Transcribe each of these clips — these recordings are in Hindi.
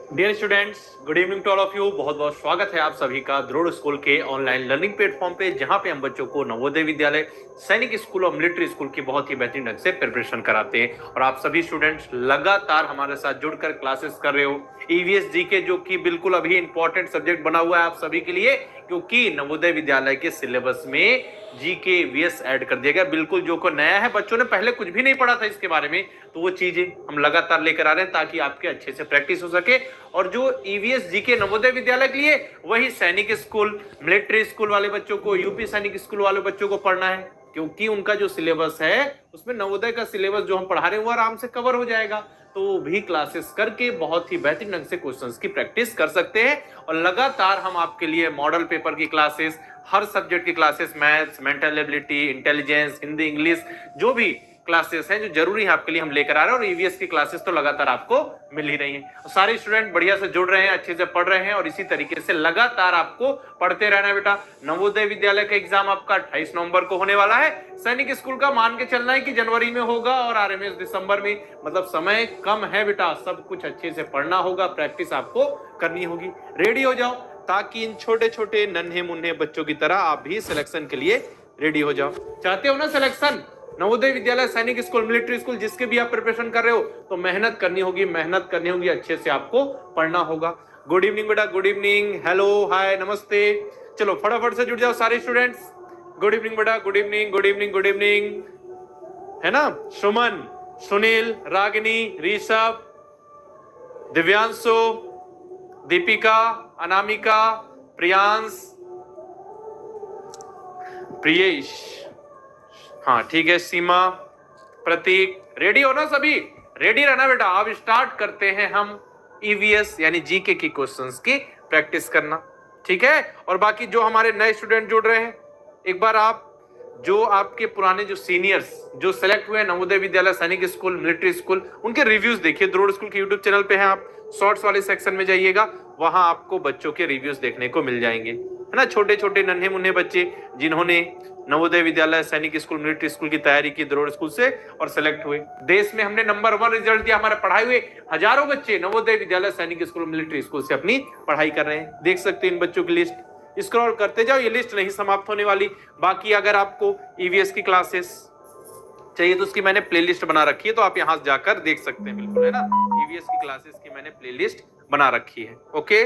Dear students, good evening to all of you. बहुत बहुत स्वागत है आप सभी का द्रोड़ स्कूल के ऑनलाइन लर्निंग प्लेटफॉर्म पे, जहां पे हम बच्चों को नवोदय विद्यालय, सैनिक स्कूल और मिलिट्री स्कूल की बहुत ही बेहतरीन ढंग से प्रिपरेशन कराते हैं। और आप सभी स्टूडेंट्स लगातार हमारे साथ जुड़कर क्लासेस कर रहे हो। ईवीएस जीके जो कि बिल्कुल अभी इंपॉर्टेंट सब्जेक्ट बना हुआ है आप सभी के लिए, क्योंकि नवोदय विद्यालय के सिलेबस में जीके ईवीएस ऐड कर दिया गया। बिल्कुल जो को नया है, बच्चों ने पहले कुछ भी नहीं पढ़ा था इसके बारे में, तो वो चीजें हम लगातार लेकर आ रहे हैं ताकि आपके अच्छे से प्रैक्टिस हो सके। और जो ईवीएस जीके नवोदय विद्यालय के लिए, वही सैनिक स्कूल, मिलिट्री स्कूल वाले बच्चों को, यूपी सैनिक स्कूल वाले बच्चों को पढ़ना है, क्योंकि उनका जो सिलेबस है उसमें नवोदय का सिलेबस जो हम पढ़ा रहे हैं वो आराम से कवर हो जाएगा। तो वो भी क्लासेस करके बहुत ही बेहतरीन ढंग से क्वेश्चंस की प्रैक्टिस कर सकते हैं। और लगातार हम आपके लिए मॉडल पेपर की क्लासेस, हर सब्जेक्ट की classes, maths, mental ability, intelligence, Hindi, English, जो भी क्लासेस हैं जो जरूरी है आपके लिए, हम लेकर आ रहे हैं। और ईवीएस की क्लासेस तो लगातार आपको मिल ही रही हैं। सारे स्टूडेंट बढ़िया से जुड़ रहे हैं, अच्छे से पढ़ रहे हैं, और इसी तरीके से लगातार आपको पढ़ते रहना है बेटा। नवोदय विद्यालय का एग्जाम आपका 28 नवंबर को होने वाला है। सैनिक स्कूल का मान के चलना है कि जनवरी में होगा, और आरएमएस दिसंबर में। मतलब समय कम है बेटा, सब कुछ अच्छे से पढ़ना होगा, प्रैक्टिस आपको करनी होगी। रेडी हो जाओ ताकि इन छोटे छोटे नन्हे मुन्ने बच्चों की तरह आप भी सिलेक्शन के लिए रेडी हो जाओ। चाहते हो ना सिलेक्शन? नवोदय विद्यालय, सैनिक स्कूल, मिलिट्री स्कूल, जिसके भी आप प्रिपरेशन कर रहे हो, तो मेहनत करनी होगी, मेहनत करनी होगी, अच्छे से आपको पढ़ना होगा। गुड इवनिंग बेटा, गुड इवनिंग, हेलो, हाय, नमस्ते। चलो फटाफट से जुड़ जाओ सारे स्टूडेंट्स। गुड इवनिंग बेटा, good evening, good evening, good evening, है ना? सुमन, सुनील, रागिनी, ऋषभ, दिव्यांशु, दीपिका, अनामिका, प्रियांश, प्रियेश, हाँ ठीक है, सीमा, प्रतीक, रेडी हो ना सभी? रेडी रहना बेटा। अब स्टार्ट करते हैं हम ईवीएस यानी जीके की क्वेश्चंस की प्रैक्टिस करना, ठीक है? और बाकी जो हमारे नए स्टूडेंट जुड़ रहे हैं, एक बार आप जो आपके पुराने जो सीनियर्स जो सेलेक्ट हुए नवोदय विद्यालय, सैनिक स्कूल, मिलिट्री स्कूल, उनके रिव्यूज देखिए। द्रोड़ स्कूल के यूट्यूब चैनल पे हैं, आप शॉर्ट्स वाले सेक्शन में जाइएगा, वहां आपको बच्चों के रिव्यूज देखने को मिल जाएंगे, है ना? छोटे छोटे नन्हे मुन्ने बच्चे जिन्होंने नवोदय विद्यालय, सैनिक स्कूल, मिलिट्री स्कूल की तैयारी की द्रोड़ स्कूल से और सेलेक्ट हुए। देश में हमने नंबर 1 रिजल्ट दिया। हमारे पढ़ाए हुए हजारों बच्चे नवोदय विद्यालय, सैनिक स्कूल, मिलिट्री स्कूल से अपनी पढ़ाई कर रहे हैं। देख सकते हैं इन बच्चों की लिस्ट, स्क्रॉल करते जाओ, ये लिस्ट नहीं समाप्त होने वाली। बाकी अगर आपको ईवीएस की क्लासेस चाहिए तो उसकी मैंने प्लेलिस्ट बना रखी है, तो आप यहां जाकर देख सकते हैं, बिल्कुल, है ना? ईवीएस की क्लासेस की मैंने प्लेलिस्ट बना रखी है। ओके,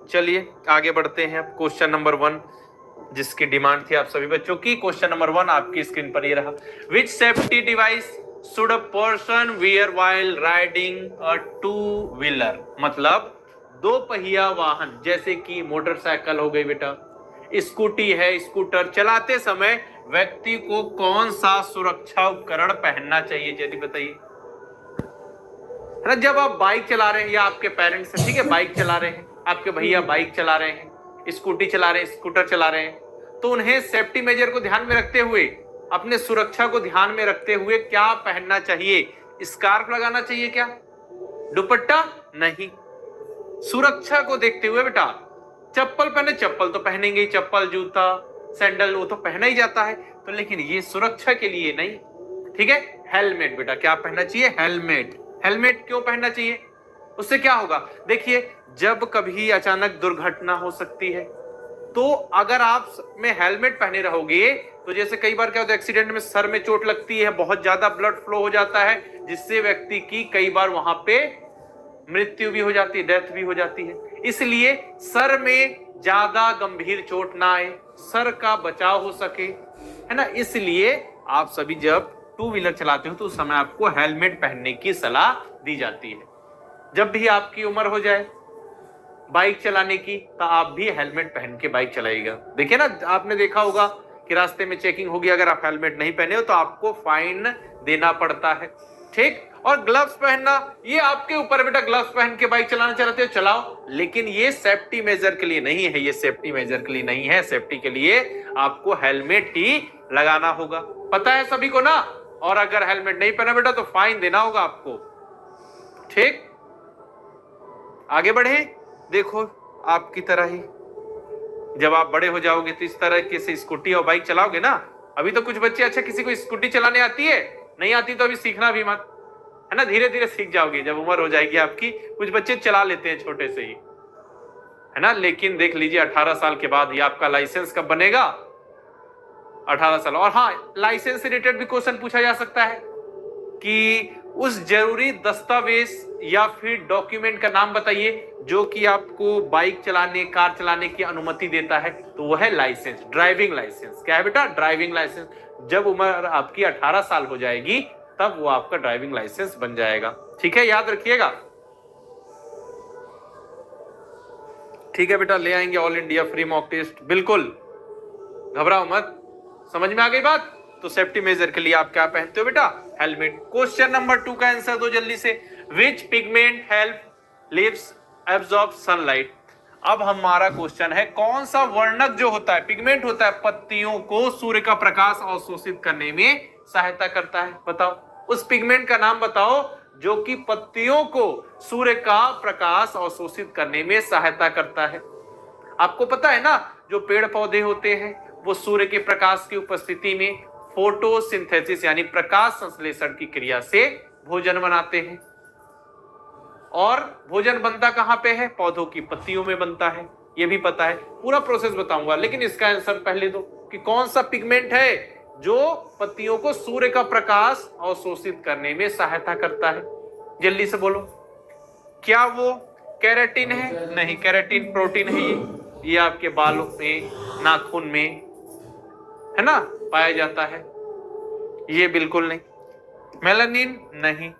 चलिए आगे बढ़ते हैं। अब क्वेश्चन नंबर 1 जिसकी डिमांड थी आप सभी बच्चों की, क्वेश्चन नंबर 1 आपकी स्क्रीन पर ये रहा। Which safety device should a person wear while riding a two wheeler? मतलब दो पहिया वाहन, जैसे कि मोटरसाइकिल हो गई बेटा, स्कूटी है, स्कूटर चलाते समय व्यक्ति को कौन सा सुरक्षा उपकरण पहनना चाहिए? जल्दी बताइए। जब आप बाइक चला रहे हैं, या आपके पेरेंट्स हैं, ठीक है, बाइक चला रहे हैं, आपके भैया बाइक चला रहे हैं, स्कूटी चला रहे हैं, स्कूटर चला रहे हैं, तो उन्हें सेफ्टी मेजर को ध्यान में रखते हुए, अपने सुरक्षा को ध्यान में रखते हुए क्या पहनना चाहिए? स्कार्फ लगाना चाहिए क्या? दुपट्टा? नहीं। सुरक्षा को देखते हुए बेटा, चप्पल पहने, चप्पल तो पहनेंगे ही, चप्पल, जूता, सैंडल, वो तो पहना ही जाता है, तो लेकिन ये सुरक्षा के लिए नहीं, ठीक है? हेलमेट बेटा, क्या पहनना चाहिए? हेलमेट। हेलमेट क्यों पहनना चाहिए? उससे क्या होगा? देखिए, जब कभी अचानक दुर्घटना हो सकती है, तो अगर आप में हेलमेट पहने रहोगे, तो जैसे कई बार क्या होता है, एक्सीडेंट में सर में चोट लगती है, बहुत ज्यादा ब्लड फ्लो हो जाता है, जिससे व्यक्ति की कई बार वहां पे मृत्यु भी हो जाती है, डेथ भी हो जाती है। इसलिए सर में ज्यादा गंभीर चोट ना आए, सर का बचाव हो सके, है ना? इसलिए आप सभी जब टू व्हीलर चलाते हो तो उस समय आपको हेलमेट पहनने की सलाह दी जाती है। जब भी आपकी उम्र हो जाए बाइक चलाने की, तो आप भी हेलमेट पहन के बाइक चलाइएगा। देखिए ना, आपने देखा होगा कि रास्ते में चेकिंग होगी, अगर आप हेलमेट नहीं पहने हो तो आपको फाइन देना पड़ता है, ठीक? और ग्लव्स पहनना, ये आपके ऊपर बेटा। ग्लव्स पहन के बाइक चलाना चाहते हो, चलाओ, लेकिन ये सेफ्टी मेजर के लिए नहीं है, ये सेफ्टी मेजर के लिए नहीं है। सेफ्टी के लिए आपको हेलमेट ही लगाना होगा, पता है सभी को ना? और अगर हेलमेट नहीं पहना बेटा तो फाइन देना होगा आपको, ठीक? आगे बढ़े। देखो, आपकी तरह ही जब आप बड़े हो जाओगे तो इस तरह के से स्कूटी और बाइक चलाओगे ना। अभी तो कुछ बच्चे, अच्छा किसी को स्कूटी चलाने आती है, नहीं आती तो अभी सीखना भी मत, है है ना, धीरे धीरे सीख जाओगे जब उम्र हो जाएगी आपकी। कुछ बच्चे चला लेते हैं छोटे से ही, है ना, लेकिन देख लीजिए 18 साल के बाद ही आपका लाइसेंस कब बनेगा, 18 साल। और हाँ, लाइसेंस से रिलेटेड भी क्वेश्चन पूछा जा सकता है कि उस जरूरी दस्तावेज या फिर डॉक्यूमेंट का नाम बताइए जो कि आपको बाइक चलाने, कार चलाने की अनुमति देता है। तो वह है लाइसेंस, ड्राइविंग लाइसेंस। क्या है बेटा, ड्राइविंग लाइसेंस। जब उम्र आपकी 18 साल हो जाएगी तब वो आपका ड्राइविंग लाइसेंस बन जाएगा। ठीक है, याद रखिएगा। ठीक है बेटा, ले आएंगे all India free mock test, बिल्कुल घबराओ मत। समझ में आ गई बात? तो सेफ्टी मेजर के लिए आप क्या पहनते हो बेटा, हेलमेट। क्वेश्चन नंबर 2 का आंसर दो जल्दी से। Which pigment help leaves absorb sunlight. अब हमारा क्वेश्चन है, कौन सा वर्णक जो होता है, पिगमेंट होता है, पत्तियों को सूर्य का प्रकाश अवशोषित करने में सहायता करता है। बताओ उस पिगमेंट का नाम बताओ जो कि पत्तियों को सूर्य का प्रकाश अवशोषित करने में सहायता करता है। आपको पता है ना, जो पेड़ पौधे होते हैं वो सूर्य के प्रकाश की उपस्थिति में फोटोसिंथेसिस यानी प्रकाश संश्लेषण की क्रिया से भोजन बनाते हैं। और भोजन बनता कहां पे है, पौधों की पत्तियों में बनता है। ये भी पता है, पूरा प्रोसेस बताऊंगा, लेकिन इसका आंसर पहले दो कि कौन सा पिगमेंट है जो पत्तियों को सूर्य का प्रकाश अवशोषित करने में सहायता करता है। जल्दी से बोलो, क्या वो केराटिन है? नहीं, केराटिन प्रोटीन है। ये आपके बालों में, नाखून में, है ना, पाया जाता है। ये बिल्कुल नहीं। मेलानिन नहीं।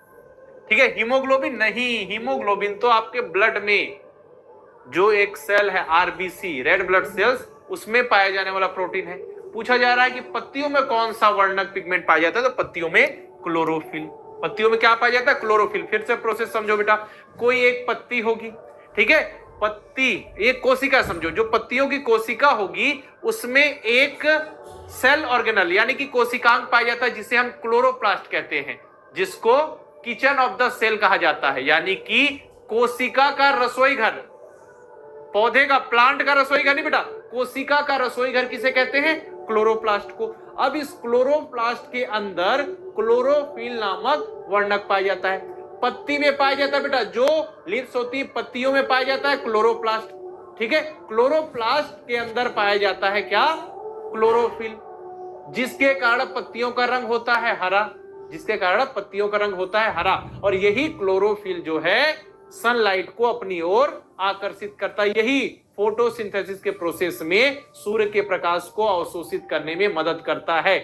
ठीक है, हीमोग्लोबिन नहीं। हीमोग्लोबिन तो आपके ब्लड में जो एक सेल है आरबीसी, रेड ब्लड सेल्स, उसमें पाया जाने वाला प्रोटीन है। पूछा जा रहा है कि पत्तियों में कौन सा वर्णक पिगमेंट पाया जाता है, तो पत्तियों में क्लोरोफिल। पत्तियों में क्या पाया जाता है, क्लोरोफिल। फिर से प्रोसेस समझो बेटा, कोई एक पत्ती होगी, ठीक है, पत्ती एक कोशिका समझो, जो पत्तियों की कोशिका होगी उसमें एक सेल ऑर्गेनल यानी कि कोशिकांग पाया जाता है जिसे हम क्लोरोप्लास्ट कहते हैं, जिसको किचन ऑफ द सेल कहा जाता है, यानी कि कोशिका का रसोई घर। पौधे का, प्लांट का रसोई घर नहीं बेटा, कोशिका का रसोई घर किसे कहते हैं, क्लोरोप्लास्ट को। अब इस क्लोरोप्लास्ट के अंदर क्लोरोफिल नामक वर्णक पाया जाता है। पत्ती में पाया जाता है बेटा, जो लीव्स होती है पत्तियों में पाया जाता है क्लोरोप्लास्ट। ठीक है, क्लोरोप्लास्ट के अंदर पाया जाता है क्या, क्लोरोफिल, जिसके कारण पत्तियों का रंग होता है हरा, जिसके कारण पत्तियों का रंग होता है हरा। और यही क्लोरोफिल जो है सनलाइट को अपनी ओर आकर्षित करता है। यही फोटोसिंथेसिस के प्रोसेस में सूर्य के प्रकाश को अवशोषित करने में मदद करता है।